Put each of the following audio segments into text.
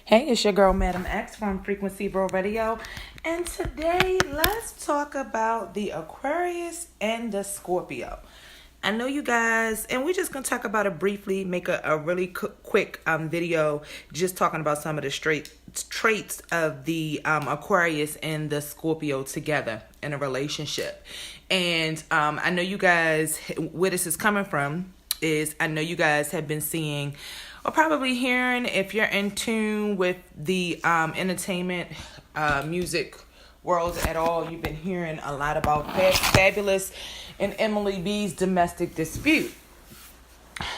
Hey, it's your girl, Madam X from Frequency Bro Radio. And today, let's talk about the Aquarius and the Scorpio. I know you guys, and we're just going to talk about it briefly, make a really quick video, just talking about some of the traits of the Aquarius and the Scorpio together in a relationship. And I know you guys, where this is coming from is I know you guys have been seeing or probably hearing, if you're in tune with the entertainment, music world at all, you've been hearing a lot about Fabolous and Emily B's domestic dispute.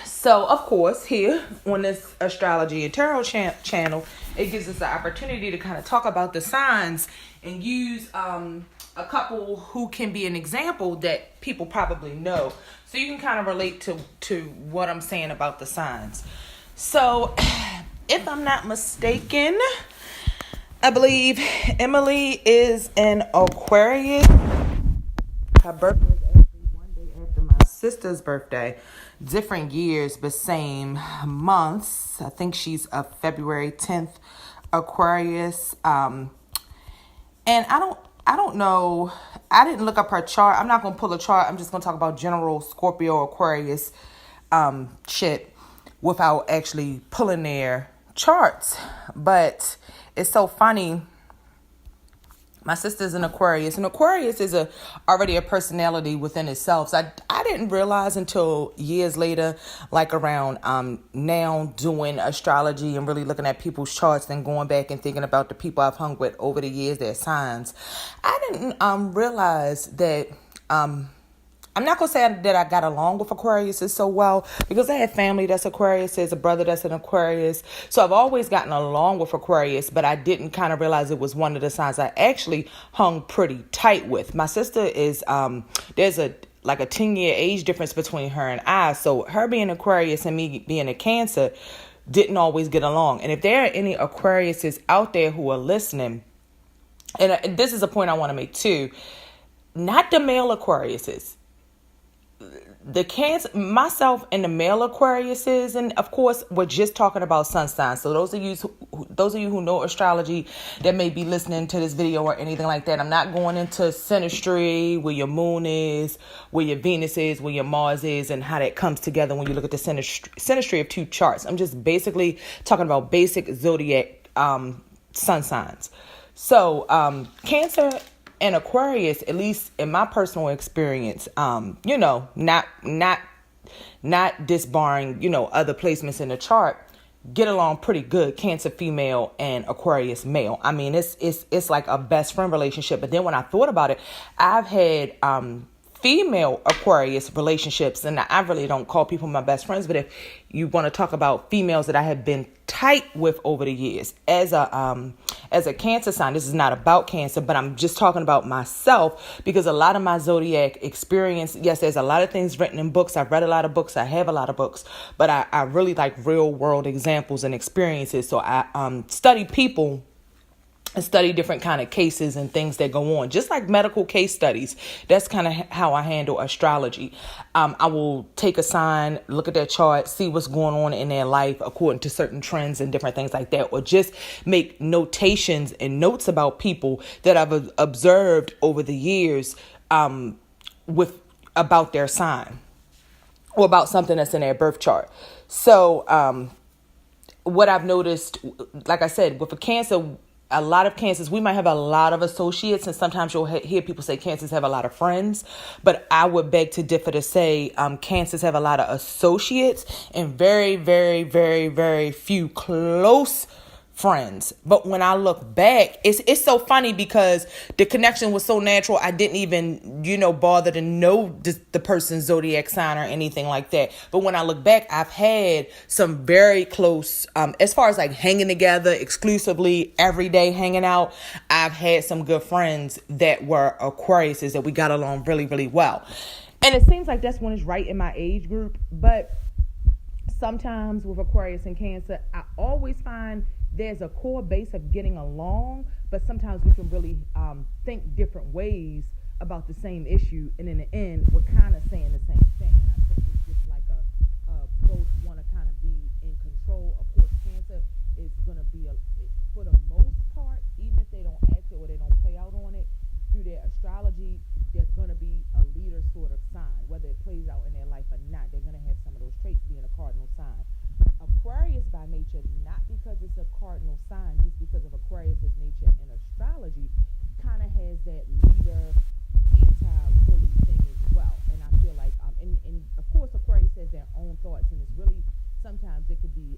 So, of course, here on this astrology and tarot channel, it gives us the opportunity to kind of talk about the signs and use a couple who can be an example that people probably know. So you can kind of relate to what I'm saying about the signs. So, if I'm not mistaken, I believe Emily is an Aquarius. Her birthday is actually one day after my sister's birthday. Different years, but same months. I think she's a February 10th Aquarius. And I don't know. I didn't look up her chart. I'm not going to pull a chart. I'm just going to talk about general Scorpio Aquarius shit without actually pulling their charts. But it's so funny. My sister's an Aquarius, and Aquarius is already a personality within itself. So I didn't realize until years later, like around now doing astrology and really looking at people's charts and going back and thinking about the people I've hung with over the years, their signs. I didn't realize that I'm not going to say that I got along with Aquarius so well because I have family that's Aquarius, there's a brother that's an Aquarius. So I've always gotten along with Aquarius, but I didn't kind of realize it was one of the signs I actually hung pretty tight with. My sister is, there's a 10-year age difference between her and I. So her being Aquarius and me being a Cancer didn't always get along. And if there are any Aquariuses out there who are listening, and this is a point I want to make too, not the male Aquariuses. The Cancer, myself and the male Aquariuses, and of course we're just talking about sun signs. So those of you who know astrology that may be listening to this video or anything like that, I'm not going into synastry, where your moon is, where your Venus is, where your Mars is, and how that comes together when you look at the synastry of two charts. I'm just basically talking about basic zodiac sun signs. So Cancer and Aquarius, at least in my personal experience, not disbarring, other placements in the chart, get along pretty good. Cancer female and Aquarius male. I mean, it's like a best friend relationship. But then when I thought about it, I've had female Aquarius relationships, and I really don't call people my best friends, but if you want to talk about females that I have been tight with over the years as a Cancer sign, this is not about Cancer, but I'm just talking about myself because a lot of my zodiac experience, yes, there's a lot of things written in books. I've read a lot of books. I have a lot of books, but I really like real world examples and experiences. So I study people and study different kind of cases and things that go on, just like medical case studies. That's kind of how I handle astrology. I will take a sign, look at their chart, see what's going on in their life according to certain trends and different things like that, or just make notations and notes about people that I've observed over the years about their sign or about something that's in their birth chart. So what I've noticed, like I said, with a Cancer, a lot of Cancers, we might have a lot of associates, and sometimes you'll hear people say Cancers have a lot of friends, but I would beg to differ to say Cancers have a lot of associates and very, very, very, very few close friends. But when I look back, it's so funny because the connection was so natural. I didn't even, bother to know the person's zodiac sign or anything like that. But when I look back, I've had some very close, as far as like hanging together exclusively every day, hanging out. I've had some good friends that were Aquariuses that we got along really, really well. And it seems like that's when it's right in my age group. But sometimes with Aquarius and Cancer, I always find there's a core base of getting along, but sometimes we can really think different ways about the same issue, and in the end, we're kind of saying the same thing. And I think it's just like both want to kind of be in control. Of course, Cancer is going to be for the most part, even if they don't act it or they don't play out on it, through their astrology, they're going to be a leader sort of sign. Whether it plays out in their life or not, they're going to have some of those traits being a cardinal sign. Aquarius by nature, not because it's a cardinal sign, just because of Aquarius's nature in astrology, kind of has that leader, anti-bully thing as well. And I feel like, and of course Aquarius has their own thoughts, and it's really, sometimes it could be,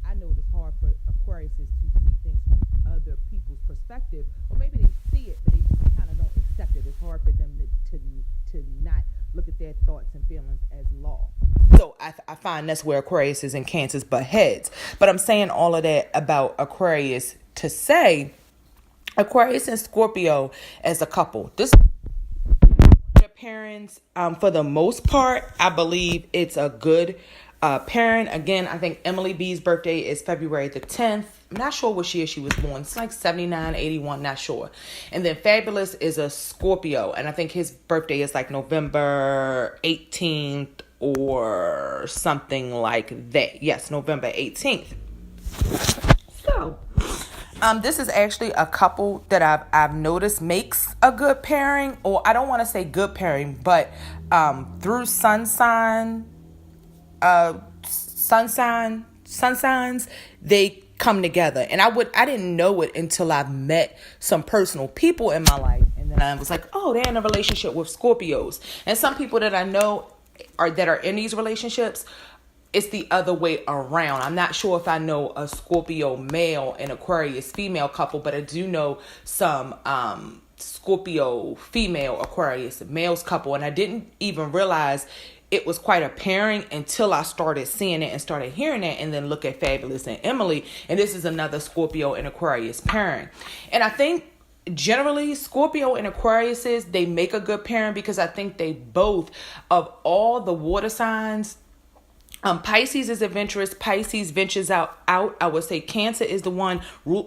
I know it's hard for Aquarius to see things from other people's perspective, or maybe they see it, but they just kind of don't accept it. It's hard for them to not look at their thoughts and feelings as law. So I find that's where Aquarius is and Cancers butt heads. But I'm saying all of that about Aquarius to say Aquarius and Scorpio as a couple. This parents, for the most part, I believe it's a good parent. Again, I think Emily B's birthday is February the 10th. I'm not sure what year she was born. It's like 79, 81, not sure. And then Fabolous is a Scorpio, and I think his birthday is like November 18th or something like that. Yes, November 18th. So, this is actually a couple that I've noticed makes a good pairing, or I don't want to say good pairing, but through sun signs, they come together. And I didn't know it until I met some personal people in my life, and then I was like, oh, they're in a relationship with Scorpios. And some people that I know that are in these relationships, it's the other way around. I'm not sure if I know a Scorpio male and Aquarius female couple, but I do know some Scorpio female Aquarius males couple, and I didn't even realize it was quite a pairing until I started seeing it and started hearing it, and then look at Fabolous and Emily, and this is another Scorpio and Aquarius pairing. And I think generally Scorpio and Aquariuses, they make a good pairing because I think they both, of all the water signs, Pisces is adventurous. Pisces ventures out. I would say Cancer is the one,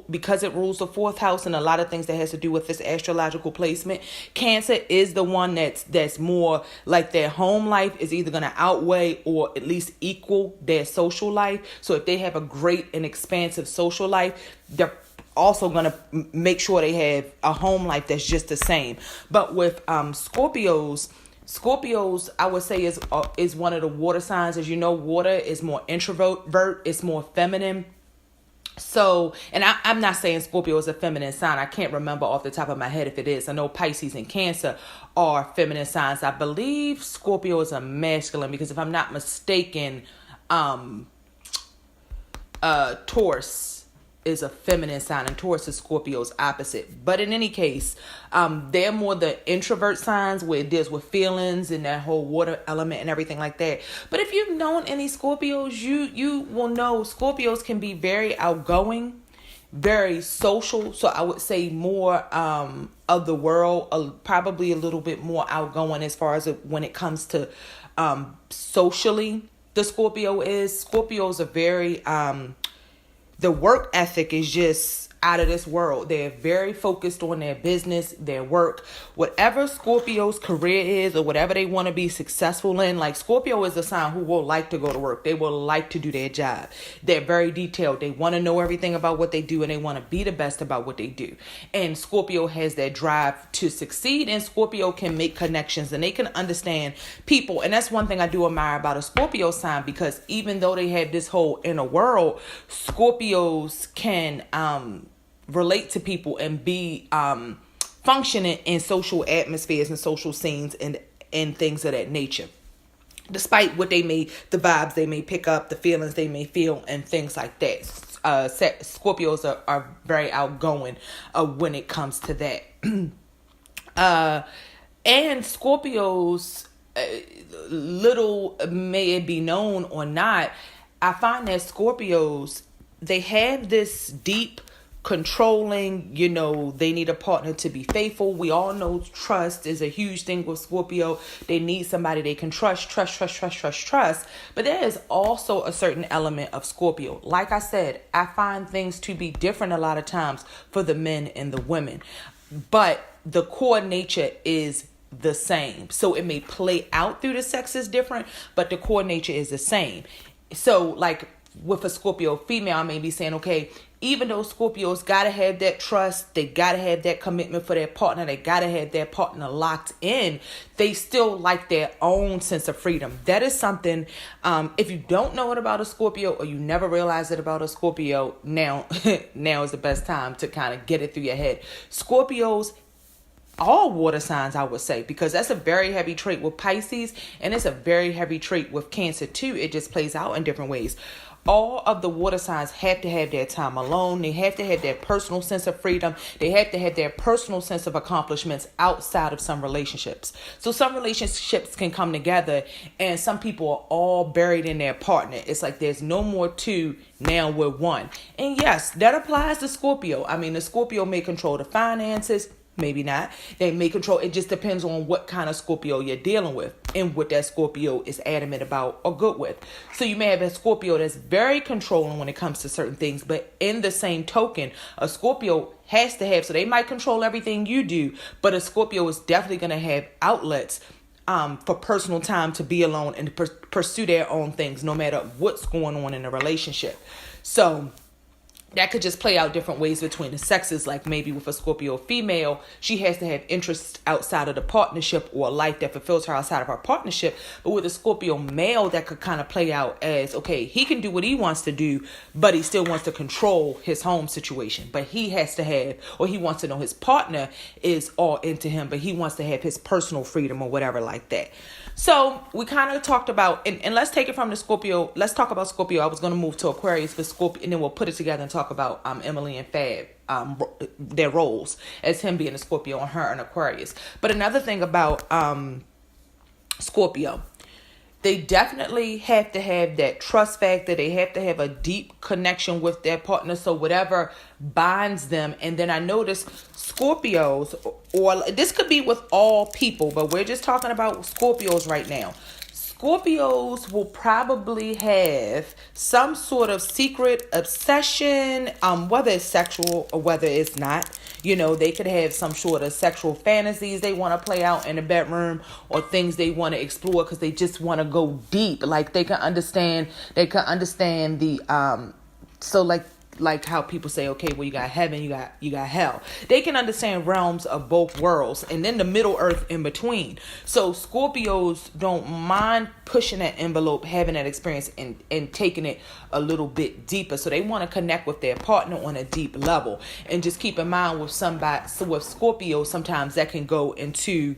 because it rules the fourth house and a lot of things that has to do with this astrological placement. Cancer is the one that's more like their home life is either going to outweigh or at least equal their social life. So if they have a great and expansive social life, they're also going to make sure they have a home life that's just the same. But with Scorpios, I would say is one of the water signs. As you know, water is more introvert, it's more feminine. So, and I'm not saying Scorpio is a feminine sign. I can't remember off the top of my head if it is. I know Pisces and Cancer are feminine signs. I believe Scorpio is a masculine, because if I'm not mistaken, Taurus is a feminine sign, and Taurus is Scorpio's opposite. But in any case, they're more the introvert signs, where it deals with feelings and that whole water element and everything like that. But if you've known any Scorpios, you will know Scorpios can be very outgoing, very social. So I would say more of the world, probably a little bit more outgoing as far as when it comes to socially. The Scorpios are very the work ethic is just out of this world. They're very focused on their business, their work, whatever Scorpio's career is or whatever they want to be successful in. Like Scorpio is a sign who will like to go to work. They will like to do their job. They're very detailed. They want to know everything about what they do, and they want to be the best about what they do. And Scorpio has that drive to succeed, and Scorpio can make connections, and they can understand people. And that's one thing I do admire about a Scorpio sign, because even though they have this whole inner world, Scorpios can relate to people and be functioning in social atmospheres and social scenes and things of that nature, despite what the vibes they may pick up, the feelings they may feel, and things like that. Scorpios are very outgoing when it comes to that. And Scorpios, little may it be known or not, I find that Scorpios, they have this deep controlling, they need a partner to be faithful. We all know trust is a huge thing with Scorpio. They need somebody they can trust. But there is also a certain element of Scorpio. Like I said, I find things to be different a lot of times for the men and the women, but the core nature is the same. So it may play out through the sexes different, but the core nature is the same. So like with a Scorpio female, I may be saying, okay, even though Scorpios gotta have that trust, they gotta have that commitment for their partner, they gotta have their partner locked in, they still like their own sense of freedom. That is something, if you don't know it about a Scorpio, or you never realized it about a Scorpio, now is the best time to kind of get it through your head. Scorpios, all water signs, I would say, because that's a very heavy trait with Pisces, and it's a very heavy trait with Cancer too. It just plays out in different ways. All of the water signs have to have their time alone. They have to have their personal sense of freedom. They have to have their personal sense of accomplishments outside of some relationships. So some relationships can come together, and some people are all buried in their partner. It's like there's no more two, now we're one. And yes, that applies to Scorpio. I mean, the Scorpio may control the finances, maybe not. They may control, it just depends on what kind of Scorpio you're dealing with and what that Scorpio is adamant about or good with. So you may have a Scorpio that's very controlling when it comes to certain things, but in the same token, a Scorpio has to have, so they might control everything you do, but a Scorpio is definitely going to have outlets for personal time to be alone and to pursue their own things, no matter what's going on in a relationship. So that could just play out different ways between the sexes. Like maybe with a Scorpio female, she has to have interests outside of the partnership or a life that fulfills her outside of her partnership. But with a Scorpio male, that could kind of play out as, okay, he can do what he wants to do, but he still wants to control his home situation. But he has to have, or he wants to know his partner is all into him, but he wants to have his personal freedom or whatever like that. So we kind of talked about, and let's take it from the Scorpio. Let's talk about Scorpio. I was going to move to Aquarius for Scorpio, and then we'll put it together and talk about Emily and Fab, their roles as him being a Scorpio and her an Aquarius. But another thing about Scorpio, they definitely have to have that trust factor. They have to have a deep connection with their partner. So whatever binds them. And then I noticed Scorpios, or this could be with all people, but we're just talking about Scorpios right now. Scorpios will probably have some sort of secret obsession, whether it's sexual or whether it's not. You know, they could have some sort of sexual fantasies they want to play out in the bedroom, or things they want to explore because they just want to go deep. Like they can understand the so like how people say, okay, well, you got heaven, you got hell. They can understand realms of both worlds, and then the middle earth in between. So Scorpios don't mind pushing that envelope, having that experience, and taking it a little bit deeper. So they want to connect with their partner on a deep level. And just keep in mind with somebody, so with Scorpio, sometimes that can go into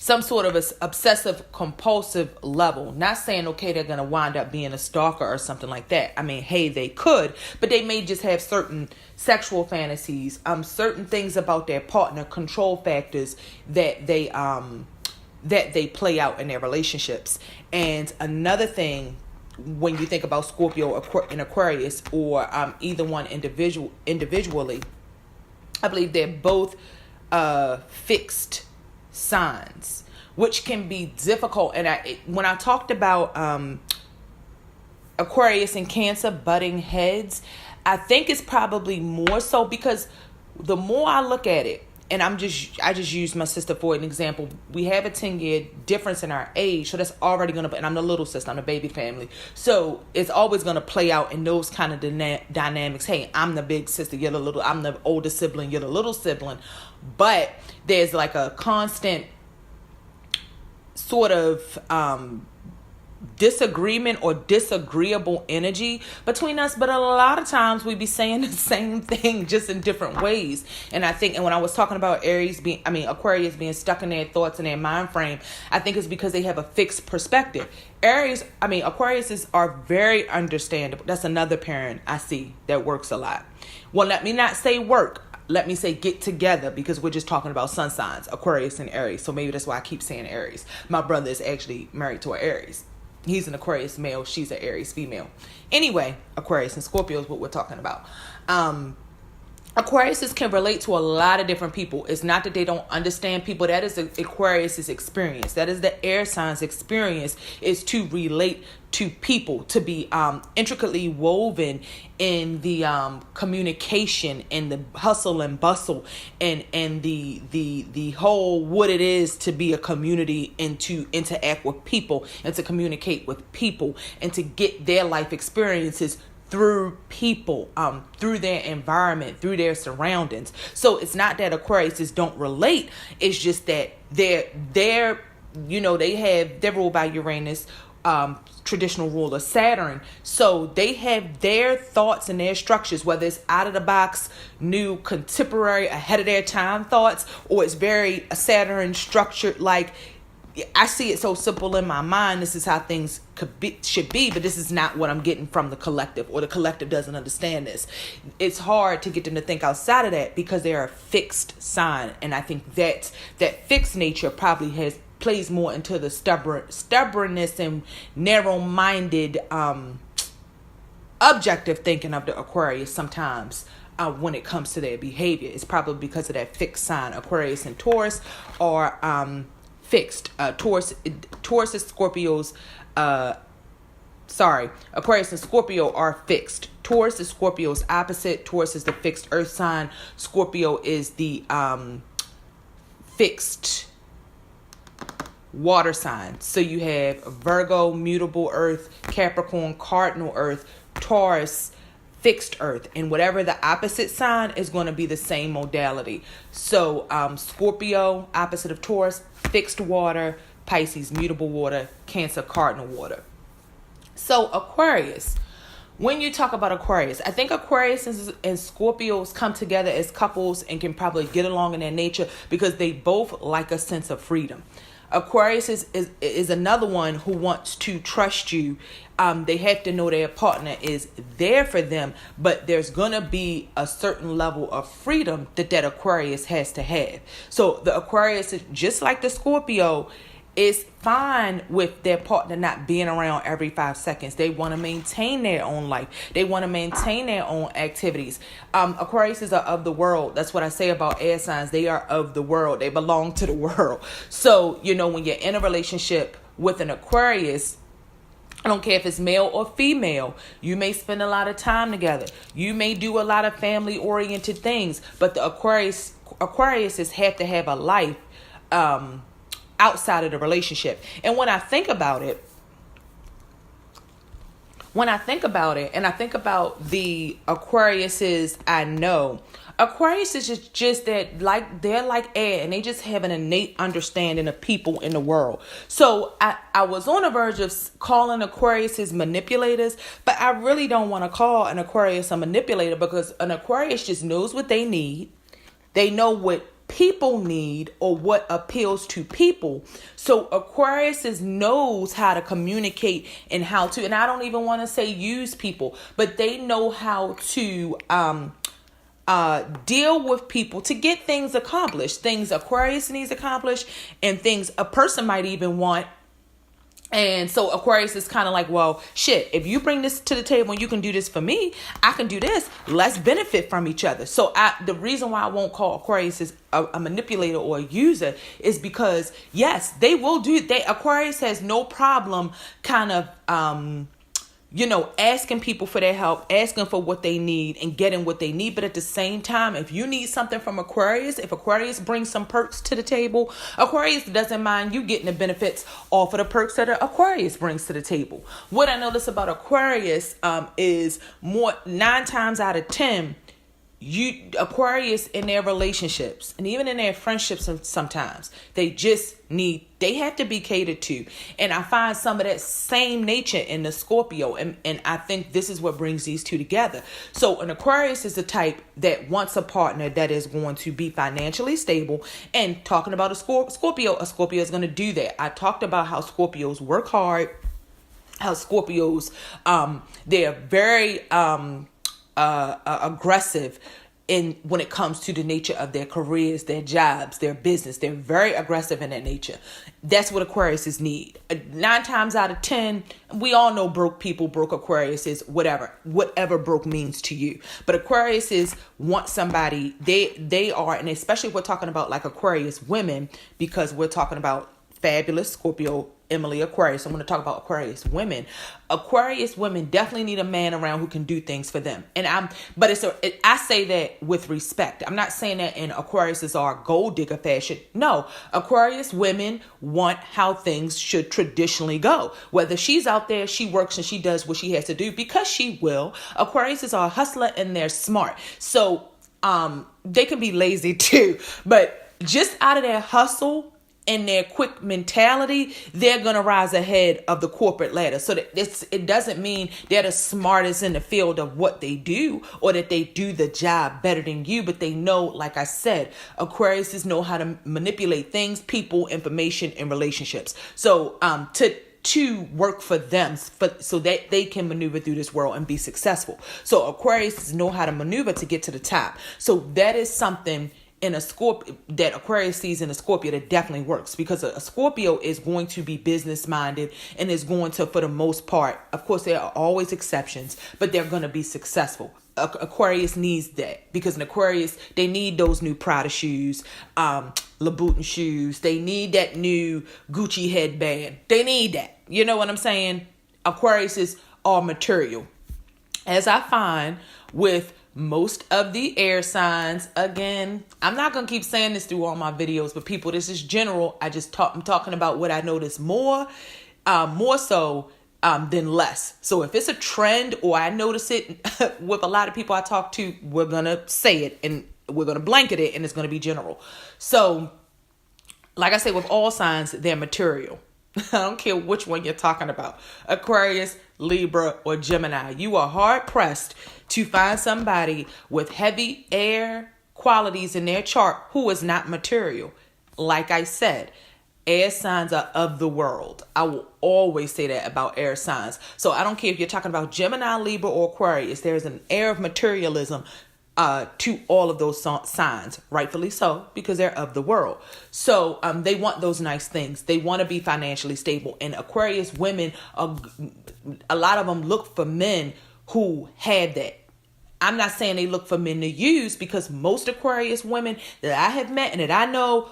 some sort of a obsessive compulsive level. Not saying, okay, they're going to wind up being a stalker or something like that. I mean, hey, they could, but they may just have certain sexual fantasies, certain things about their partner, control factors that they play out in their relationships. And another thing, when you think about Scorpio and Aquarius, or either one individually, I believe they're both fixed signs, which can be difficult. And when I talked about Aquarius and Cancer butting heads, I think it's probably more so because the more I look at it, and I just used my sister for an example. We have a 10-year difference in our age, so that's already gonna. And I'm the little sister, I'm the baby family, so it's always gonna play out in those kind of dynamics. Hey, I'm the big sister, you're the little. I'm the older sibling, you're the little sibling. But there's like a constant sort of disagreement or disagreeable energy between us, but a lot of times we be saying the same thing just in different ways. And I think, and when I was talking about Aquarius being stuck in their thoughts and their mind frame, I think it's because they have a fixed perspective. Aquariuses are very understandable. That's another parent I see that works a lot. Well, let me not say work. Let me say get together, because we're just talking about sun signs, Aquarius and Aries. So maybe that's why I keep saying Aries. My brother is actually married to an Aries. He's an Aquarius male. She's an Aries female. Anyway, Aquarius and Scorpio is what we're talking about. Aquariuses can relate to a lot of different people. It's not that they don't understand people. That is Aquarius's experience. That is the air sign's experience, is to relate to people, to be intricately woven in the communication and the hustle and bustle and the whole what it is to be a community and to interact with people and to communicate with people and to get their life experiences through people, through their environment, through their surroundings. So it's not that Aquariuses don't relate. It's just that they're ruled by Uranus, traditional ruler Saturn. So they have their thoughts and their structures, whether it's out of the box, new, contemporary, ahead of their time thoughts, or it's very Saturn structured. Like, I see it so simple in my mind. This is how things should be, but this is not what I'm getting from the collective, or the collective doesn't understand this. It's hard to get them to think outside of that because they're a fixed sign, and I think that fixed nature probably plays more into the stubbornness and narrow-minded, objective thinking of the Aquarius sometimes. When it comes to their behavior, it's probably because of that fixed sign. Aquarius and Taurus are fixed. Taurus is Scorpios. Aquarius and Scorpio are fixed. Taurus is Scorpio's opposite. Taurus is the fixed earth sign. Scorpio is the fixed water sign. So you have Virgo, mutable earth, Capricorn, cardinal earth, Taurus, fixed earth, and whatever the opposite sign is going to be the same modality. So Scorpio, opposite of Taurus, fixed water, Pisces, mutable water, Cancer, cardinal water. So Aquarius, when you talk about Aquarius, I think Aquarius and Scorpios come together as couples and can probably get along in their nature because they both like a sense of freedom. Aquarius is another one who wants to trust you. They have to know their partner is there for them, but there's going to be a certain level of freedom that Aquarius has to have. So the Aquarius, is just like the Scorpio, is fine with their partner not being around every 5 seconds. They want to maintain their own life. They want to maintain their own activities. Aquariuses are of the world. That's what I say about air signs. They are of the world. They belong to the world. So, when you're in a relationship with an Aquarius, I don't care if it's male or female, you may spend a lot of time together. You may do a lot of family-oriented things, but the Aquariuses have to have a life outside of the relationship. And when I think about it, and I think about the Aquariuses I know, Aquarius is just that, like, they're like air, and they just have an innate understanding of people in the world. So I was on the verge of calling Aquariuses manipulators, but I really don't want to call an Aquarius a manipulator, because an Aquarius just knows what they need. They know what people need or what appeals to people. So Aquarius knows how to communicate and how to, and I don't even want to say use people, but they know how to deal with people to get things accomplished, things Aquarius needs accomplished, and things a person might even want. And so Aquarius is kind of like, well, shit, if you bring this to the table and you can do this for me, I can do this. Let's benefit from each other. So the reason why I won't call Aquarius a manipulator or a user is because, yes, they will do. Aquarius has no problem kind of, asking people for their help, asking for what they need and getting what they need. But at the same time, if you need something from Aquarius, if Aquarius brings some perks to the table, Aquarius doesn't mind you getting the benefits off of the perks that Aquarius brings to the table. What I notice about Aquarius is 9 times out of 10, Aquarius in their relationships and even in their friendships, sometimes they have to be catered to. And I find some of that same nature in the Scorpio. And I think this is what brings these two together. So an Aquarius is the type that wants a partner that is going to be financially stable. And talking about a Scorpio is going to do that. I talked about how Scorpios work hard, how Scorpios, they're very aggressive when it comes to the nature of their careers, their jobs, their business. They're very aggressive in that nature. That's what Aquariuses need. 9 times out of 10, we all know broke people, broke Aquariuses, whatever broke means to you. But Aquariuses want somebody, they are, and especially if we're talking about like Aquarius women, because we're talking about Fabulous, Scorpio, Emily, Aquarius. I'm going to talk about Aquarius women. Aquarius women definitely need a man around who can do things for them. I say that with respect. I'm not saying that in Aquariuses are gold digger fashion. No, Aquarius women want how things should traditionally go. Whether she's out there, she works and she does what she has to do because she will. Aquariuses are a hustler and they're smart. So, they can be lazy too, but just out of their hustle and their quick mentality, they're going to rise ahead of the corporate ladder. So that it doesn't mean they're the smartest in the field of what they do or that they do the job better than you, but they know, like I said, Aquariuses know how to manipulate things, people, information, and relationships. So to work for them so that they can maneuver through this world and be successful. So Aquariuses know how to maneuver to get to the top. So that is something in a Scorpio that Aquarius sees in a Scorpio that definitely works, because a Scorpio is going to be business minded and is going to, for the most part, of course there are always exceptions, but they're going to be successful. Aquarius needs that, because in Aquarius they need those new Prada shoes, Louboutin shoes. They need that new Gucci headband. They need that. You know what I'm saying? Aquariuses are material, as I find with most of the air signs. Again, I'm not going to keep saying this through all my videos, but people, this is general. I'm talking about what I notice more so than less. So if it's a trend or I notice it with a lot of people I talk to, we're going to say it and we're going to blanket it and it's going to be general. So like I say, with all signs, they're material. I don't care which one you're talking about. Aquarius, Libra, or Gemini. You are hard pressed to find somebody with heavy air qualities in their chart who is not material. Like I said, air signs are of the world. I will always say that about air signs. So I don't care if you're talking about Gemini, Libra, or Aquarius. There's an air of materialism to all of those signs, rightfully so, because they're of the world. So they want those nice things. They want to be financially stable. And Aquarius women, a lot of them look for men who have that. I'm not saying they look for men to use, because most Aquarius women that I have met and that I know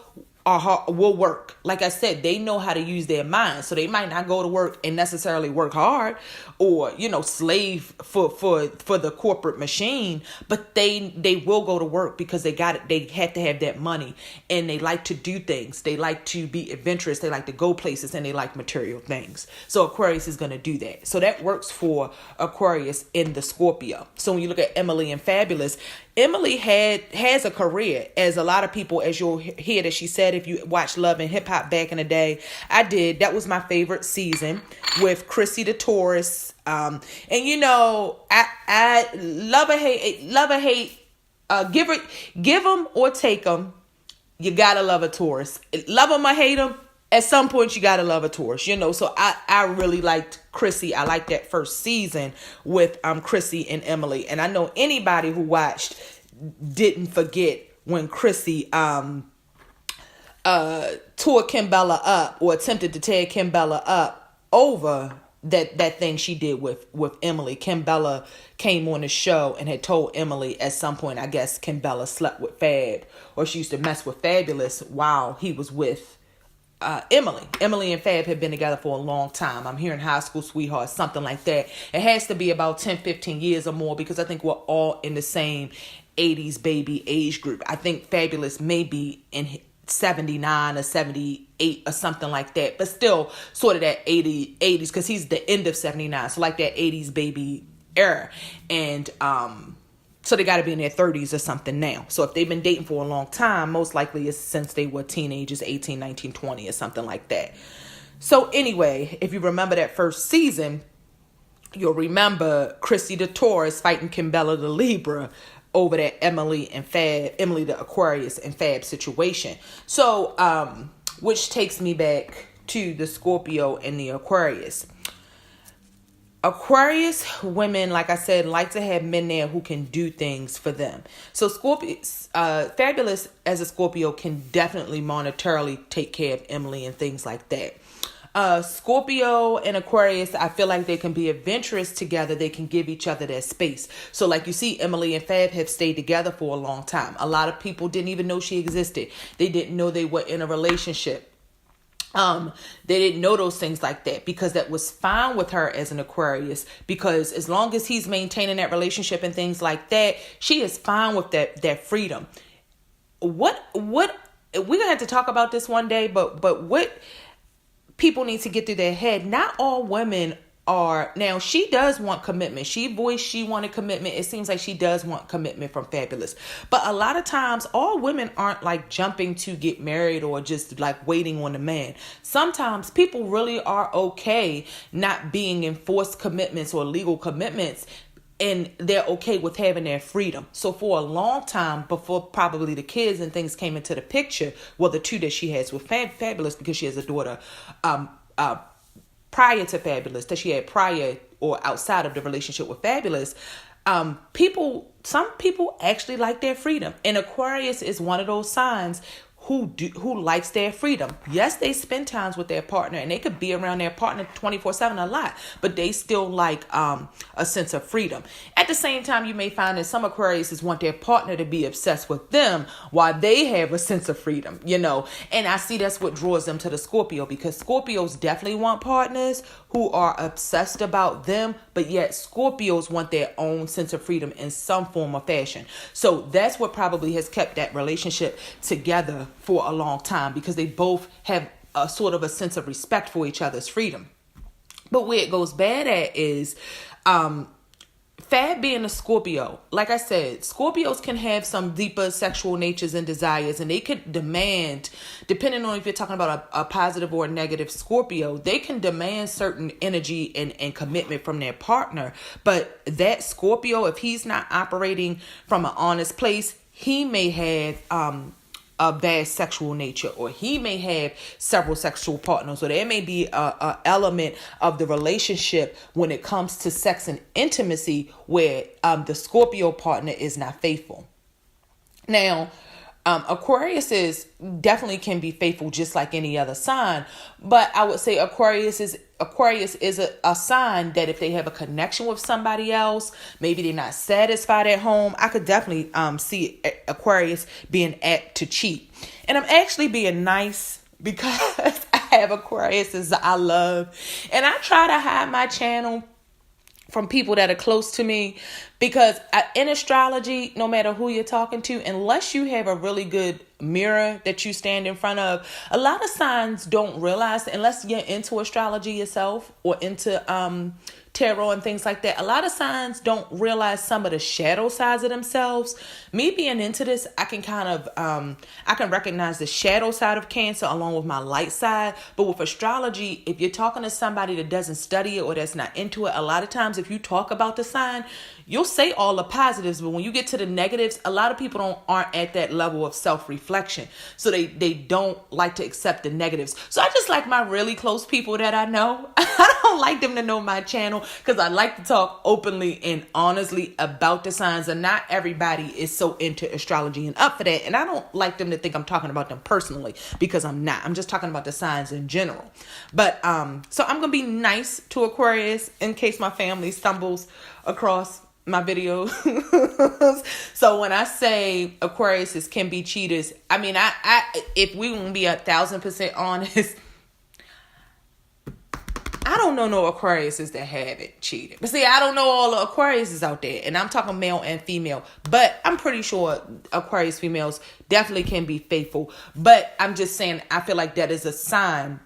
will work. Like I said, they know how to use their minds. So they might not go to work and necessarily work hard or, slave for the corporate machine, but they will go to work because they got it. They have to have that money and they like to do things. They like to be adventurous. They like to go places and they like material things. So Aquarius is going to do that. So that works for Aquarius in the Scorpio. So when you look at Emily and Fabulous, Emily has a career, as a lot of people, as you'll hear that she said, if you watch Love and Hip Hop back in the day, I did. That was my favorite season with Chrissy the Taurus. I love or hate, give them or take them. You gotta love a Taurus. Love them or hate them. At some point, you gotta love a Taurus, So I really liked Chrissy. I liked that first season with Chrissy and Emily, and I know anybody who watched didn't forget when Chrissy tore Kimbella up, or attempted to tear Kimbella up over that thing she did with Emily. Kimbella came on the show and had told Emily at some point, I guess Kimbella slept with Fab, or she used to mess with Fabulous while he was with Emily and Fab had been together for a long time. I'm hearing high school sweethearts, something like that. It has to be about 10, 15 years or more, because I think we're all in the same 80s baby age group. I think Fabulous may be in 79 or 78 or something like that, but still sort of that 80s, because he's the end of 79. So like that 80s baby era. And so they got to be in their 30s or something now. So if they've been dating for a long time, most likely it's since they were teenagers, 18, 19, 20 or something like that. So anyway, if you remember that first season, you'll remember Chrissy the Taurus fighting Kimbella the Libra over that Emily the Aquarius and Fab situation. So, which takes me back to the Scorpio and the Aquarius. Aquarius women, like I said, like to have men there who can do things for them. So Scorpio, Fabulous as a Scorpio can definitely monetarily take care of Emily and things like that. Scorpio and Aquarius, I feel like they can be adventurous together. They can give each other their space. So like you see, Emily and Fab have stayed together for a long time. A lot of people didn't even know she existed. They didn't know they were in a relationship. They didn't know those things like that because that was fine with her as an Aquarius, because as long as he's maintaining that relationship and things like that, she is fine with that freedom. What we're gonna have to talk about this one day, but what people need to get through their head, not all women are. Now, she does want commitment. She voiced she wanted commitment. It seems like she does want commitment from Fabulous. But a lot of times, all women aren't like jumping to get married or just like waiting on a man. Sometimes people really are okay not being in forced commitments or legal commitments, and they're okay with having their freedom. So for a long time, before probably the kids and things came into the picture, well, the two that she has with Fabulous, because she has a daughter, prior to Fabulous, that she had prior or outside of the relationship with Fabulous, some people actually like their freedom. And Aquarius is one of those signs who likes their freedom. Yes, they spend times with their partner and they could be around their partner 24/7 a lot, but they still like a sense of freedom. At the same time, you may find that some Aquariuses want their partner to be obsessed with them while they have a sense of freedom, and I see that's what draws them to the Scorpio, because Scorpios definitely want partners who are obsessed about them, but yet Scorpios want their own sense of freedom in some form or fashion. So that's what probably has kept that relationship together for a long time, because they both have a sort of a sense of respect for each other's freedom. But where it goes bad at is Fab being a Scorpio. Like I said, Scorpios can have some deeper sexual natures and desires, and they could demand, depending on if you're talking about a positive or a negative Scorpio, they can demand certain energy and commitment from their partner. But that Scorpio, if he's not operating from an honest place, he may have a bad sexual nature, or he may have several sexual partners, or there may be a element of the relationship when it comes to sex and intimacy where the Scorpio partner is not faithful. Now, Aquarius definitely can be faithful just like any other sign, but I would say Aquarius is a sign that if they have a connection with somebody else, maybe they're not satisfied at home, I could definitely see Aquarius being apt to cheat. And I'm actually being nice because I have Aquariuses I love, and I try to hide my channel from people that are close to me, because in astrology, no matter who you're talking to, unless you have a really good mirror that you stand in front of, a lot of signs don't realize, unless you're into astrology yourself or into tarot and things like that, a lot of signs don't realize some of the shadow sides of themselves. Me being into this, I can kind of I can recognize the shadow side of Cancer along with my light side. But with astrology, if you're talking to somebody that doesn't study it or that's not into it, a lot of times if you talk about the sign, you'll say all the positives, but when you get to the negatives, a lot of people aren't at that level of self-reflection. So they don't like to accept the negatives. So I just like my really close people that I know. I don't like them to know my channel, because I like to talk openly and honestly about the signs, and not everybody is so into astrology and up for that. And I don't like them to think I'm talking about them personally, because I'm not. I'm just talking about the signs in general. But so I'm gonna be nice to Aquarius in case my family stumbles across my videos. So when I say Aquariuses can be cheaters, I mean, I if we want to be 1,000% honest, I don't know no Aquariuses that haven't cheated. But see, I don't know all the Aquariuses out there, and I'm talking male and female, but I'm pretty sure Aquarius females definitely can be faithful. But I'm just saying, I feel like that is a sign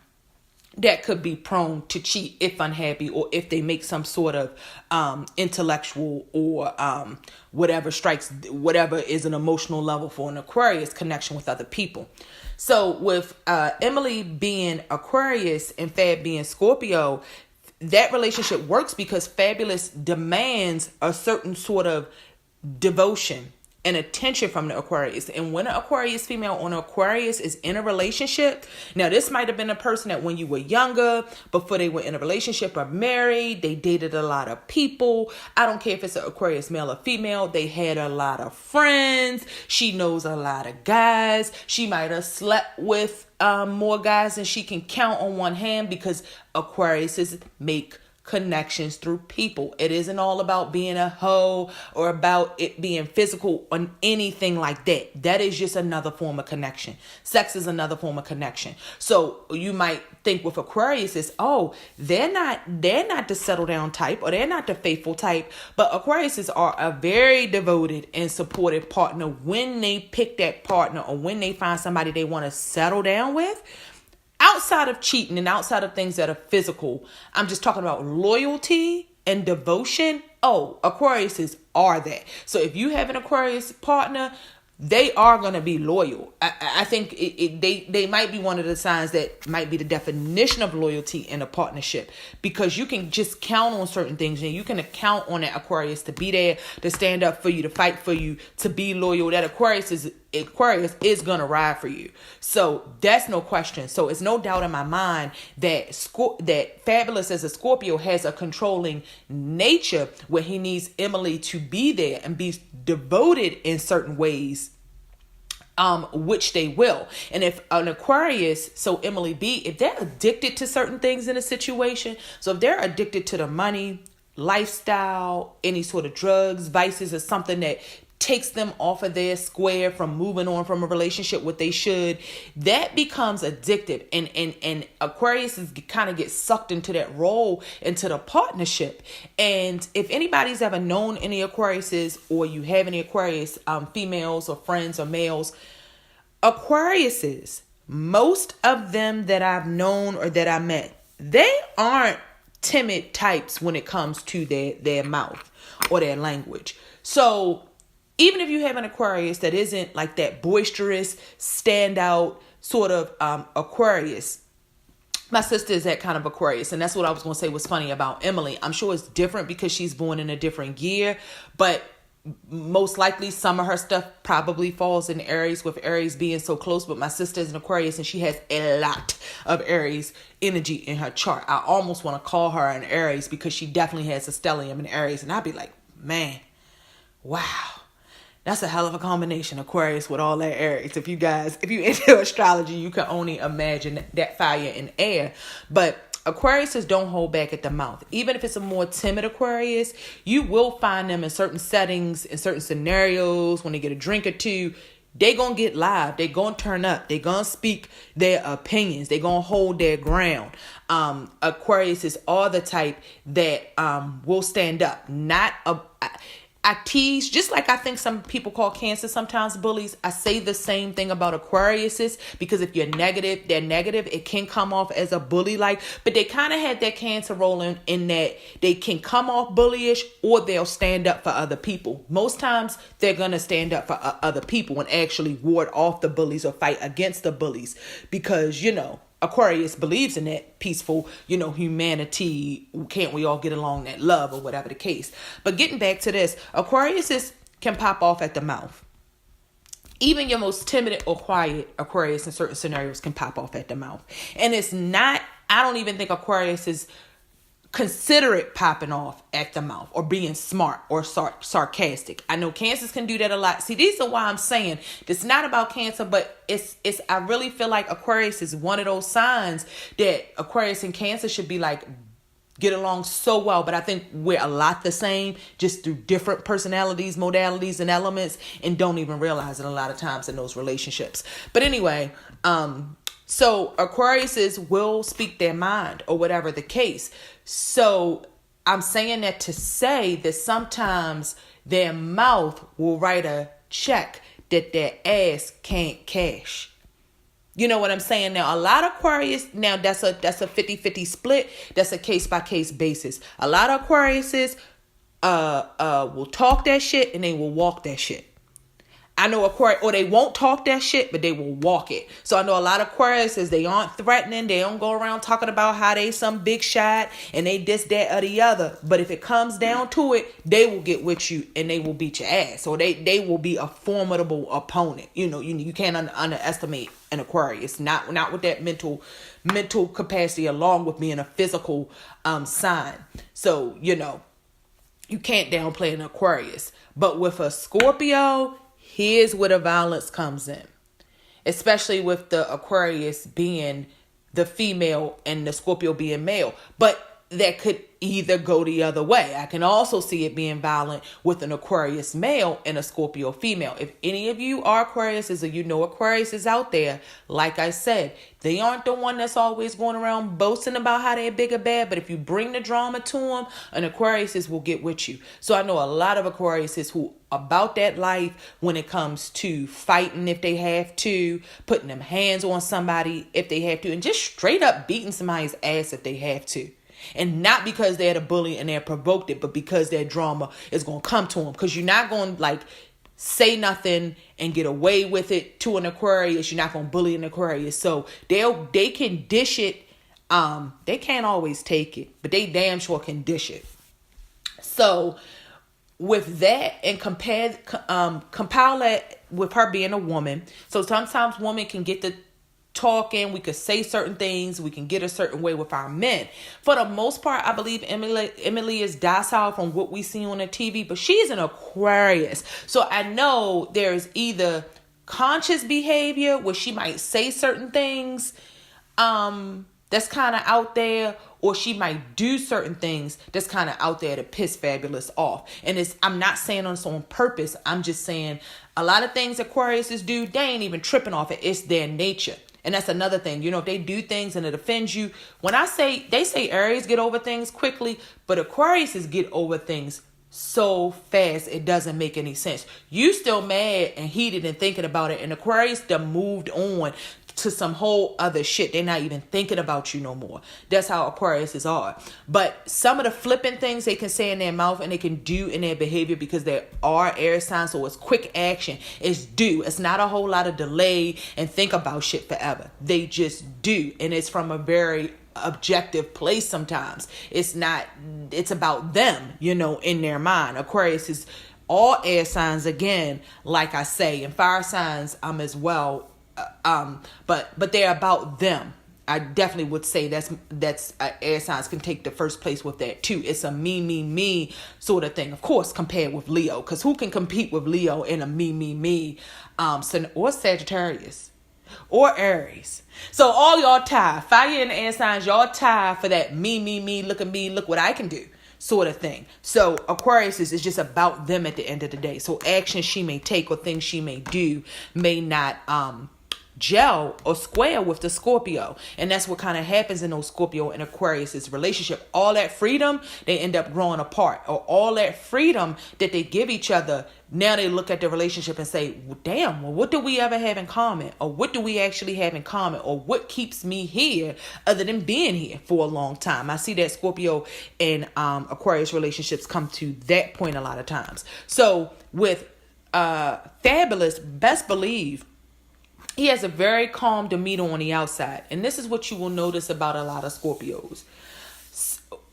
that could be prone to cheat if unhappy, or if they make some sort of intellectual or whatever is an emotional level for an Aquarius connection with other people. So with Emily being Aquarius and Fab being Scorpio, that relationship works because Fabulous demands a certain sort of devotion. and attention from the Aquarius. And when an Aquarius female on an Aquarius is in a relationship, now this might have been a person that when you were younger, before they were in a relationship or married, they dated a lot of people. I don't care if it's an Aquarius male or female. They had a lot of friends. She knows a lot of guys. She might have slept with more guys than she can count on one hand, because Aquariuses make connections through people. It isn't all about being a hoe or about it being physical or anything like that. That is just another form of connection. Sex is another form of connection. So you might think with Aquarius is, oh, they're not the settle down type, or they're not the faithful type, but Aquariuses are a very devoted and supportive partner when they pick that partner, or when they find somebody they want to settle down with. Outside of cheating and outside of things that are physical, I'm just talking about loyalty and devotion. Oh, Aquariuses are that. So if you have an Aquarius partner, they are going to be loyal. I think they might be one of the signs that might be the definition of loyalty in a partnership, because you can just count on certain things, and you can count on that Aquarius to be there, to stand up for you, to fight for you, to be loyal. That Aquarius is going to ride for you. So that's no question. So it's no doubt in my mind that that Fabolous as a Scorpio has a controlling nature, where he needs Emily to be there and be devoted in certain ways, which they will. And if an Aquarius, so Emily B, if they're addicted to certain things in a situation, so if they're addicted to the money, lifestyle, any sort of drugs, vices, or something that takes them off of their square from moving on from a relationship, what they should, that becomes addictive. And Aquarius kind of get sucked into that role, into the partnership. And if anybody's ever known any Aquariuses, or you have any Aquarius females or friends or males, Aquariuses, most of them that I've known or that I met, they aren't timid types when it comes to their mouth or their language. So even if you have an Aquarius that isn't like that boisterous, standout sort of Aquarius, my sister is that kind of Aquarius. And that's what I was going to say was funny about Emily. I'm sure it's different because she's born in a different year, but most likely some of her stuff probably falls in Aries, with Aries being so close. But my sister is an Aquarius, and she has a lot of Aries energy in her chart. I almost want to call her an Aries, because she definitely has a stellium in Aries. And I'd be like, man, wow. That's a hell of a combination, Aquarius with all that Aries. If you into astrology, you can only imagine that fire in air. But Aquariuses don't hold back at the mouth. Even if it's a more timid Aquarius, you will find them in certain settings, in certain scenarios, when they get a drink or two, they gonna get live. They gonna turn up. They gonna speak their opinions. They gonna hold their ground. Aquariuses are the type that will stand up. I tease, just like I think some people call Cancer sometimes bullies. I say the same thing about Aquariuses, because if you're negative, they're negative. It can come off as a bully-like, but they kind of had that Cancer role in that they can come off bullyish, or they'll stand up for other people. Most times they're going to stand up for other people and actually ward off the bullies or fight against the bullies, because, Aquarius believes in that peaceful, humanity. Can't we all get along, that love, or whatever the case. But getting back to this, Aquariuses can pop off at the mouth. Even your most timid or quiet Aquarius in certain scenarios can pop off at the mouth. And it's not, I don't even think Aquarius is consider it popping off at the mouth or being smart or sarcastic. I know Cancers can do that a lot. See, these are why I'm saying it's not about Cancer, but it's I really feel like Aquarius is one of those signs that Aquarius and Cancer should be like get along so well. But I think we're a lot the same, just through different personalities, modalities, and elements, and don't even realize it a lot of times in those relationships. But anyway, so Aquariuses will speak their mind, or whatever the case. So I'm saying that to say that sometimes their mouth will write a check that their ass can't cash. You know what I'm saying? Now, a lot of Aquarius, now that's a 50-50 split. That's a case-by-case basis. A lot of Aquariuses will talk that shit and they will walk that shit. I know Aquarius, or they won't talk that shit, but they will walk it. So I know a lot of Aquariuses, they aren't threatening. They don't go around talking about how they some big shot and they this, that, or the other. But if it comes down to it, they will get with you and they will beat your ass. So they will be a formidable opponent. You can't underestimate an Aquarius. Not with that mental capacity, along with being a physical sign. So, you can't downplay an Aquarius. But with a Scorpio, here's where the violence comes in. Especially with the Aquarius being the female and the Scorpio being male. But that could either go the other way. I can also see it being violent with an Aquarius male and a Scorpio female. If any of you are Aquariuses, or Aquarius is out there, like I said, they aren't the one that's always going around boasting about how they're big or bad. But if you bring the drama to them, an Aquarius will get with you. So I know a lot of Aquariuses who about that life when it comes to fighting if they have to, putting them hands on somebody if they have to, and just straight up beating somebody's ass if they have to. And not because they're the bully and they're provoked it, but because their drama is going to come to them. Because you're not going to say nothing and get away with it to an Aquarius. You're not going to bully an Aquarius. So they can dish it. They can't always take it, but they damn sure can dish it. So with that, and compile that with her being a woman. So sometimes women can get the talking, we could say certain things, we can get a certain way with our men. For the most part, I believe Emily is docile from what we see on the TV, but she's an Aquarius. So I know there's either conscious behavior where she might say certain things that's kind of out there, or she might do certain things that's kind of out there to piss Fabolous off. And I'm not saying this on purpose. I'm just saying a lot of things Aquariuses do, they ain't even tripping off it. It's their nature. And that's another thing. If they do things and it offends you, they say Aries get over things quickly, but Aquariuses get over things so fast it doesn't make any sense. You still mad and heated and thinking about it, and Aquarius done moved on to some whole other shit. They're not even thinking about you no more. That's how Aquariuses are. But some of the flippant things they can say in their mouth and they can do in their behavior, because they are air signs, so it's quick action. It's do. It's not a whole lot of delay and think about shit forever. They just do. And it's from a very objective place sometimes. It's about them, in their mind. Aquarius is all air signs, again, like I say, and fire signs as well. But they're about them. I definitely would say that's air signs can take the first place with that too. It's a me sort of thing, of course, compared with Leo, because who can compete with Leo in a me or Sagittarius or Aries? So all y'all tie fire and air signs, y'all tie for that me, look at me, look what I can do sort of thing. So Aquarius is just about them at the end of the day. So actions she may take or things she may do may not gel or square with the Scorpio. And that's what kind of happens in those Scorpio and Aquarius' relationship. All that freedom, they end up growing apart. Or all that freedom that they give each other, now they look at the relationship and say, well, damn, what do we ever have in common? Or what do we actually have in common? Or what keeps me here other than being here for a long time? I see that Scorpio and Aquarius relationships come to that point a lot of times. So with Fabolous, best believe he has a very calm demeanor on the outside. And this is what you will notice about a lot of Scorpios.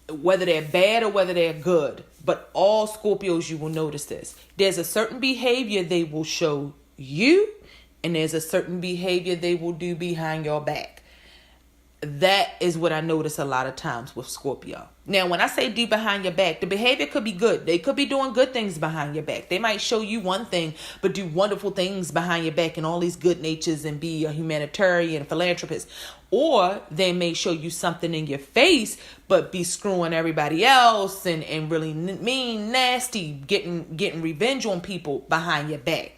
Whether they're bad or whether they're good. But all Scorpios, you will notice this. There's a certain behavior they will show you. And there's a certain behavior they will do behind your back. That is what I notice a lot of times with Scorpio. Now, when I say do behind your back, the behavior could be good. They could be doing good things behind your back. They might show you one thing, but do wonderful things behind your back and all these good natures and be a humanitarian, philanthropist. Or they may show you something in your face, but be screwing everybody else and really mean, nasty, getting revenge on people behind your back.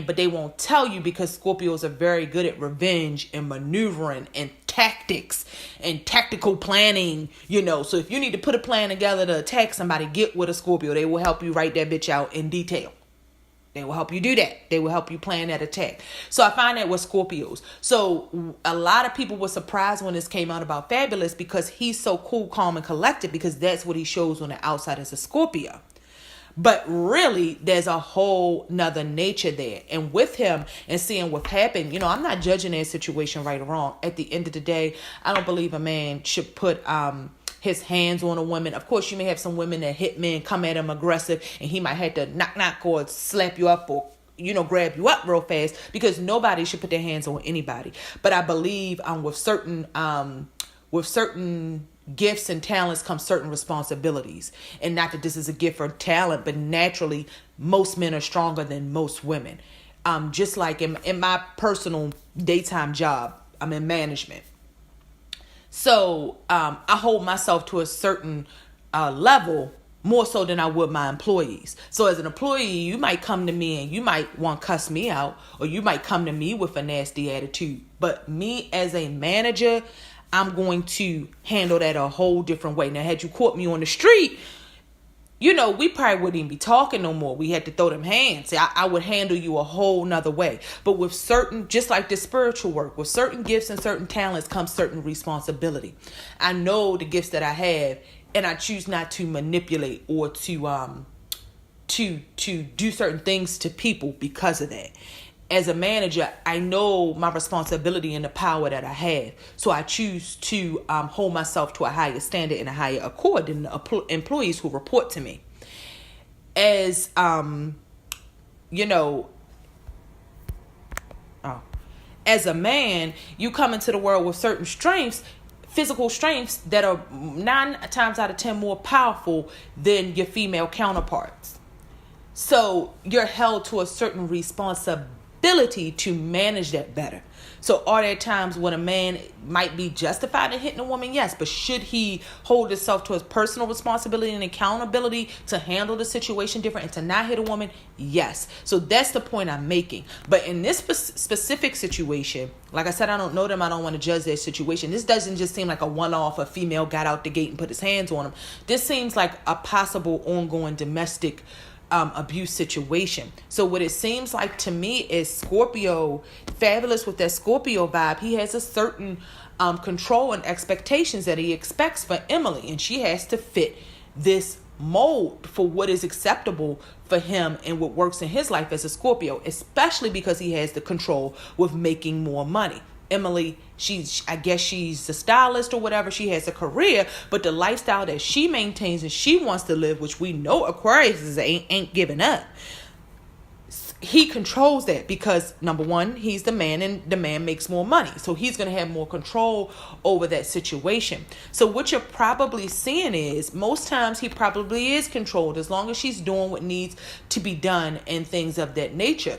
But they won't tell you, because Scorpios are very good at revenge and maneuvering and tactics and tactical planning, So if you need to put a plan together to attack somebody, get with a Scorpio. They will help you write that bitch out in detail. They will help you do that. They will help you plan that attack. So I find that with Scorpios. So a lot of people were surprised when this came out about Fabolous, because he's so cool, calm, and collected, because that's what he shows on the outside as a Scorpio. But really, there's a whole nother nature there. And with him and seeing what happened, I'm not judging their situation right or wrong. At the end of the day, I don't believe a man should put his hands on a woman. Of course, you may have some women that hit men, come at him aggressive, and he might have to knock or slap you up or grab you up real fast, because nobody should put their hands on anybody. But I believe with certain gifts and talents come certain responsibilities. And not that this is a gift or talent, but naturally most men are stronger than most women. Just like in my personal daytime job, I'm in management. So I hold myself to a certain level, more so than I would my employees. So as an employee, you might come to me and you might want to cuss me out, or you might come to me with a nasty attitude. But me as a manager, I'm going to handle that a whole different way. Now, had you caught me on the street, we probably wouldn't even be talking no more. We had to throw them hands. I would handle you a whole nother way. But with certain, just like this spiritual work, with certain gifts and certain talents comes certain responsibility. I know the gifts that I have, and I choose not to manipulate or to do certain things to people because of that. As a manager, I know my responsibility and the power that I have. So I choose to hold myself to a higher standard and a higher accord than the employees who report to me. As, as a man, you come into the world with certain strengths, physical strengths that are 9 times out of 10 more powerful than your female counterparts. So you're held to a certain responsibility to manage that better. So are there times when a man might be justified in hitting a woman? Yes. But should he hold himself to his personal responsibility and accountability to handle the situation different and to not hit a woman? Yes. So that's the point I'm making. But in this specific situation, like I said, I don't know them. I don't want to judge their situation. This doesn't just seem like a one-off. A female got out the gate and put his hands on him. This seems like a possible ongoing domestic abuse situation. So what it seems like to me is Scorpio, Fabolous with that Scorpio vibe, he has a certain control and expectations that he expects for Emily, and she has to fit this mold for what is acceptable for him and what works in his life as a Scorpio, especially because he has the control with making more money. Emily, I guess she's a stylist or whatever. She has a career, but the lifestyle that she maintains and she wants to live, which we know Aquarius ain't giving up. He controls that because, number one, he's the man and the man makes more money. So he's going to have more control over that situation. So what you're probably seeing is most times he probably is controlled as long as she's doing what needs to be done and things of that nature.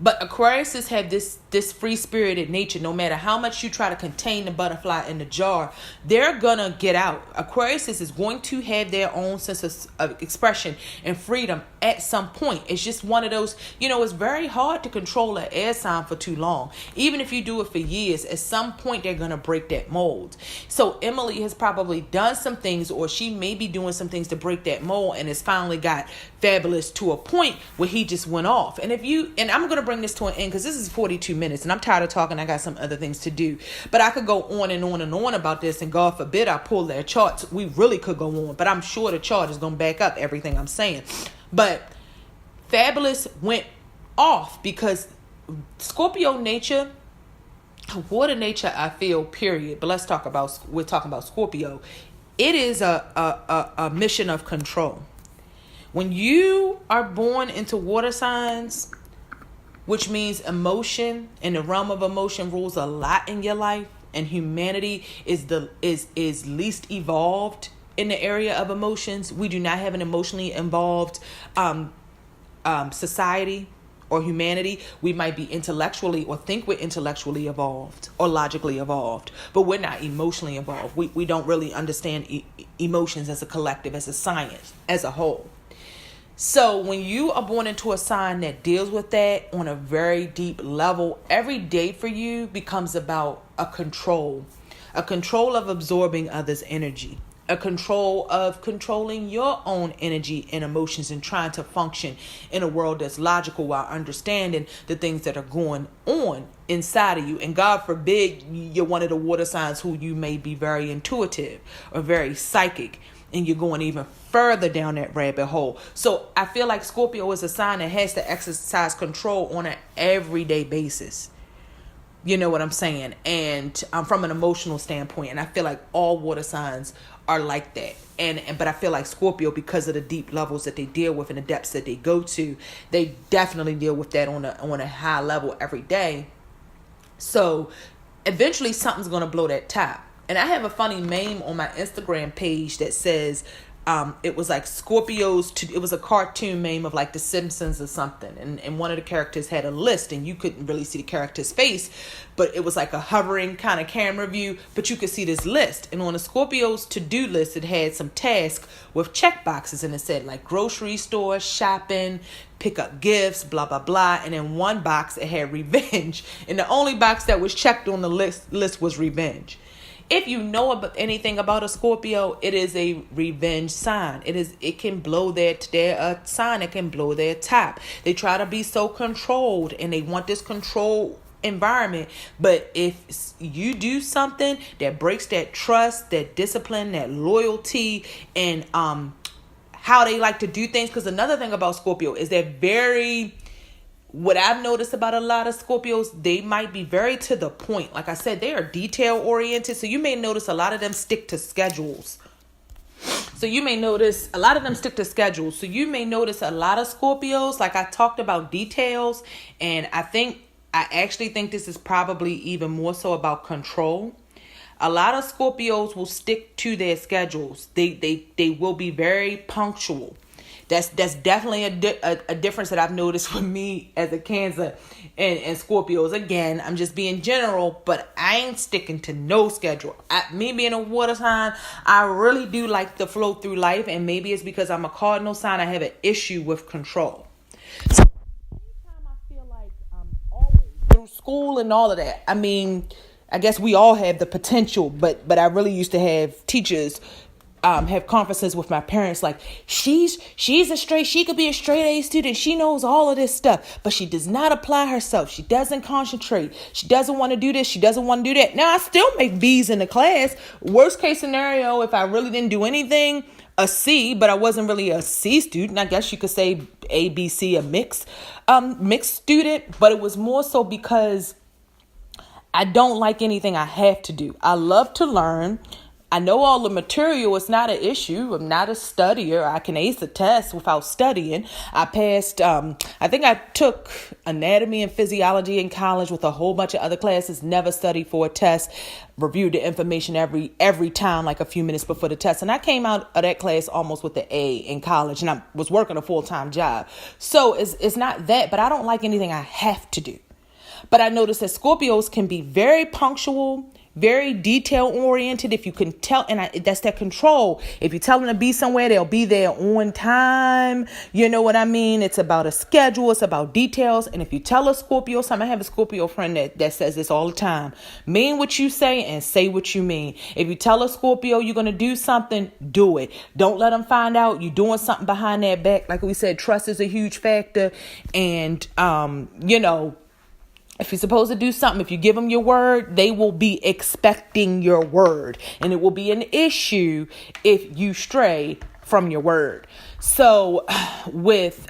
But Aquariuses have this free-spirited nature. No matter how much you try to contain the butterfly in the jar, they're going to get out. Aquariuses is going to have their own sense of expression and freedom at some point. It's just one of those, it's very hard to control an air sign for too long. Even if you do it for years, at some point they're going to break that mold. So Emily has probably done some things, or she may be doing some things to break that mold, and has finally got Fabolous to a point where he just went off. And I'm going to bring this to an end because this is 42 minutes and I'm tired of talking. I got some other things to do, but I could go on and on and on about this, and God forbid I pull their charts. We really could go on, but I'm sure the chart is going to back up everything I'm saying. But Fabolous went off because Scorpio nature, water nature, I feel, period. But we're talking about Scorpio. It is a mission of control. When you are born into water signs, which means emotion and the realm of emotion rules a lot in your life, and humanity is least evolved in the area of emotions. We do not have an emotionally involved society or humanity. We might be intellectually or think we're intellectually evolved or logically evolved, but we're not emotionally evolved. We don't really understand emotions as a collective, as a science, as a whole. So when you are born into a sign that deals with that on a very deep level, every day for you becomes about a control of absorbing others' energy, a control of controlling your own energy and emotions, and trying to function in a world that's logical while understanding the things that are going on inside of you. And God forbid you're one of the water signs who you may be very intuitive or very psychic. and you're going even further down that rabbit hole. So I feel like Scorpio is a sign that has to exercise control on an everyday basis. You know what I'm saying? And from an emotional standpoint, and I feel like all water signs are like that. But I feel like Scorpio, because of the deep levels that they deal with and the depths that they go to, they definitely deal with that on a high level every day. So eventually something's going to blow that top. And I have a funny meme on my Instagram page that says, it was like Scorpios, it was a cartoon meme of like The Simpsons or something. And one of the characters had a list, and you couldn't really see the character's face, but it was like a hovering kind of camera view, but you could see this list. And on the Scorpio's to-do list, it had some tasks with check boxes, and it said like grocery store, shopping, pick up gifts, blah, blah, blah. And in one box, it had revenge. And the only box that was checked on the list was revenge. If you know anything about a Scorpio, it is a revenge sign. It can blow their sign. It can blow their top. They try to be so controlled, and they want this control environment. But if you do something that breaks that trust, that discipline, that loyalty, and how they like to do things, because another thing about Scorpio is what I've noticed about a lot of Scorpios, they might be very to the point. Like I said, they are detail oriented. So you may notice a lot of them stick to schedules. So you may notice a lot of Scorpios, like I talked about details. And I actually think this is probably even more so about control. A lot of Scorpios will stick to their schedules. They will be very punctual. That's definitely a difference that I've noticed with me as a Cancer and Scorpios. Again, I'm just being general, but I ain't sticking to no schedule. Me being a water sign, I really do like to flow through life, and maybe it's because I'm a cardinal sign. I have an issue with control. So anytime I feel like I'm always through school and all of that, I mean, I guess we all have the potential, but I really used to have teachers have conferences with my parents like, she could be a straight A student. She knows all of this stuff, but she does not apply herself. She doesn't concentrate. She doesn't want to do this. She doesn't want to do that. Now, I still make B's in the class. Worst case scenario, if I really didn't do anything, a C, but I wasn't really a C student. I guess you could say A, B, C, a mixed student, but it was more so because I don't like anything I have to do. I love to learn. I know all the material. It's not an issue. I'm not a studier. I can ace a test without studying. I passed, I think I took anatomy and physiology in college with a whole bunch of other classes, never studied for a test, reviewed the information every time, like a few minutes before the test. And I came out of that class almost with an A in college, and I was working a full-time job. So it's not that, but I don't like anything I have to do. But I noticed that Scorpios can be very punctual, very detail oriented. If you can tell, and that's that control. If you tell them to be somewhere, they'll be there on time. You know what I mean? It's about a schedule. It's about details. And if you tell a Scorpio something, I have a Scorpio friend that says this all the time: mean what you say and say what you mean. If you tell a Scorpio you're going to do something, do it. Don't let them find out you're doing something behind their back. Like we said, trust is a huge factor. And, if you're supposed to do something, if you give them your word, they will be expecting your word. And it will be an issue if you stray from your word. So with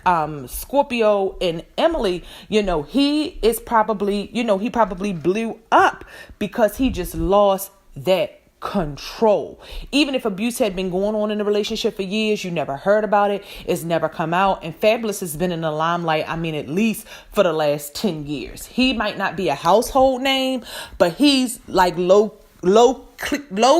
Scorpio and Emily, he probably blew up because he just lost that control. Even if abuse had been going on in the relationship for years, you never heard about it. It's never come out. And Fabolous has been in the limelight, at least for the last 10 years. He might not be a household name, but he's like low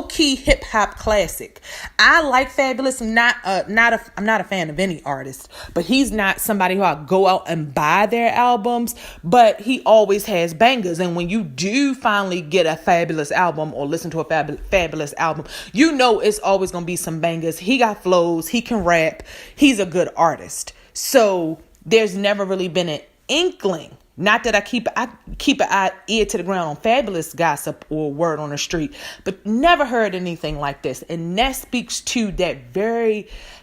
key hip hop classic. I like Fabolous. I'm not a fan of any artist, but he's not somebody who I go out and buy their albums, but he always has bangers. And when you do finally get a Fabolous album or listen to a Fabolous album, it's always going to be some bangers. He got flows. He can rap. He's a good artist. So there's never really been an inkling. Not that I keep an ear to the ground on Fabolous gossip or word on the street, but never heard anything like this. And that speaks to that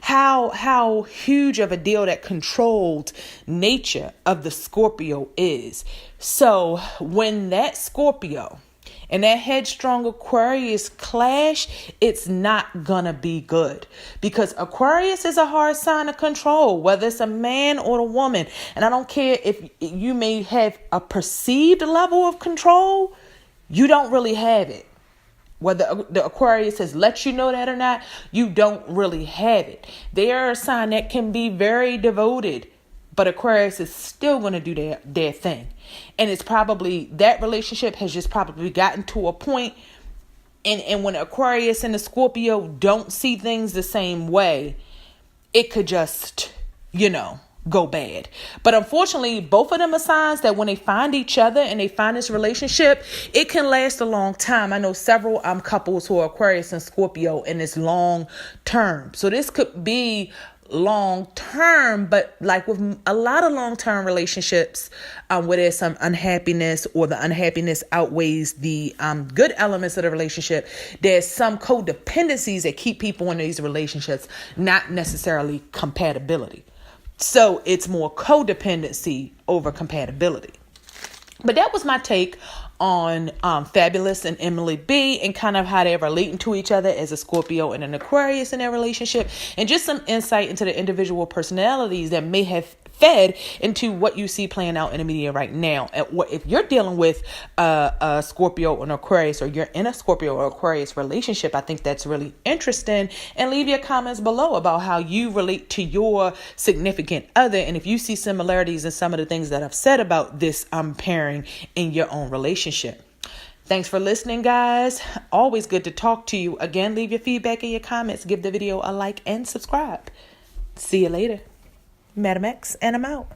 how huge of a deal that controlled nature of the Scorpio is. So when that Scorpio And that headstrong Aquarius clash, it's not gonna be good, because Aquarius is a hard sign to control, whether it's a man or a woman. And I don't care if you may have a perceived level of control, you don't really have it. Whether the Aquarius has let you know that or not, you don't really have it. They are a sign that can be very devoted, but Aquarius is still going to do their thing. And it's probably, that relationship has just probably gotten to a point, and when Aquarius and the Scorpio don't see things the same way, it could just, go bad. But unfortunately, both of them are signs that when they find each other and they find this relationship, it can last a long time. I know several couples who are Aquarius and Scorpio, and it's long term. So this could be long term, but like with a lot of long term relationships, where there's some unhappiness, or the unhappiness outweighs the good elements of the relationship, there's some codependencies that keep people in these relationships, not necessarily compatibility. So it's more codependency over compatibility. But that was my take on Fabolous and Emily B, and kind of how they're relating to each other as a Scorpio and an Aquarius in their relationship, and just some insight into the individual personalities that may have fed into what you see playing out in the media right now. If you're dealing with a Scorpio or an Aquarius, or you're in a Scorpio or Aquarius relationship, I think that's really interesting. And leave your comments below about how you relate to your significant other, and if you see similarities in some of the things that I've said about this pairing in your own relationship. Thanks for listening, guys. Always good to talk to you. Again, leave your feedback in your comments. Give the video a like and subscribe. See you later. Madam X, and I'm out.